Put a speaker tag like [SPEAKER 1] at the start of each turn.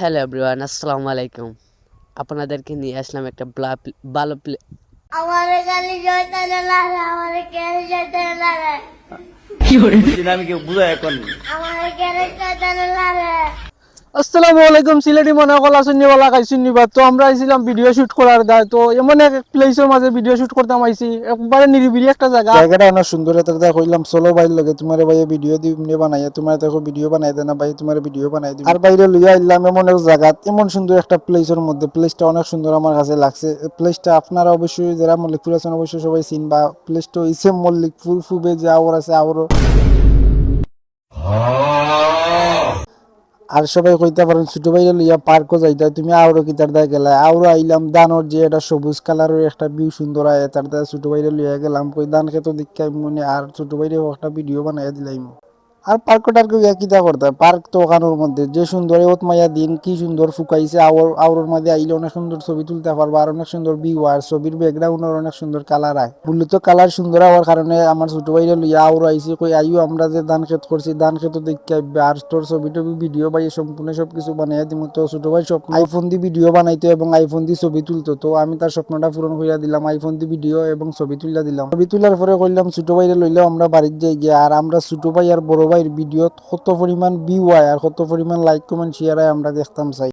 [SPEAKER 1] Hello everyone, আসসালামু আলাইকুম। আপনাদেরকে নিয়ে আসলাম একটা ভালো
[SPEAKER 2] আমার গালি শয়তানে লাগে আমার কেন শয়তানে লাগে
[SPEAKER 3] আমি কি বুঝাই এখন
[SPEAKER 2] আমার কেন শয়তানে লাগে
[SPEAKER 4] আসসালামু আলাইকুম। সিলেটি মনে কলা শুনিবালা খাই শুনিবা। তো আমরা আইছিলাম ভিডিও শুট করার দায়, তো এমন এক প্লেসের মাঝে ভিডিও শুট করতাম আইছি, একবারে নিরিবিলি একটা জায়গাটা অনেক সুন্দর। এটা দেখ কইলাম চলো ভাই লগে তোমার ভাই ভিডিও দিমনে বানাইয়া তোমার দেখো ভিডিও বানাই দেনা ভাই, তোমার ভিডিও বানাই দিই। আর বাইরে লইয়া আইলাম এমন এক জায়গা, এমন সুন্দর একটা প্লেসের মধ্যে। প্লেসটা অনেক সুন্দর আমার কাছে লাগছে। প্লেসটা আপনারা অবশ্যই যারা মল্লিকপুর আছেন অবশ্যই সবাই চিনবা। প্লেসটা হইছে মল্লিকপুর ফুবে যে আওর আছে আওরও। আর সবাই কইতে পারেন ছোট ভাইরা লইয়া পার্কও যাইতা তুমি আউরো কি তার দায় গেলা। আউরো আইলাম দানোর যে এটা সবুজ কালারের একটা ভিউ সুন্দর আয়, তার দায় ছোট ভাইরা লইয়া গেলাম। কই দান খেত দীক্ষায় মনে আর ছোট ভাইরা একটা ভিডিও বানাইয়া দিলাম। আর পার্ক টার্ক ইয়া কিতা করতে পার্ক তো ওখানোর মধ্যে যে সুন্দর মাইয়া দিন কি সুন্দর ফুকাইছে। আওর মধ্যে আইলে অনেক সুন্দর ছবি তুলতে পারবো আর অনেক সুন্দর ভিউ আর ছবির ব্যাকগ্রাউন্ডের অনেক সুন্দর কালার আয়। বললে তো কালার সুন্দর হওয়ার কারণে আমার ছোট ভাইরা লইয়া আওর আইসি কই আইও আমরা যে ধান খেত করছি ধান খেত দেখতে আইবে আর তোর ছবি টবি ভিডিও বাই সম্পূর্ণ সবকিছু বানাইয়া দিব। তো ছোট ভাই স্বপ্ন আইফোন দিয়ে ভিডিও বানাইতো এবং আইফোন দিয়ে ছবি তুলতো, তো আমি তার স্বপ্নটা পূরণ করিয়া দিলাম। আইফোন দিয়ে ভিডিও এবং ছবি তুলিয়া দিলাম। ছবি তোলার পরে কইলাম ছোট ভাইরা লইলেও আমরা বাড়ির যাই গিয়া। আর আমরা ছোট ভাই আর বড় ভাইয়ের ভিডিও কত পরিমাণ ভিউ আয় আর কত পরিমাণ লাইক কমেন্ট শেয়ার আয় আমরা দেখতাম চাই।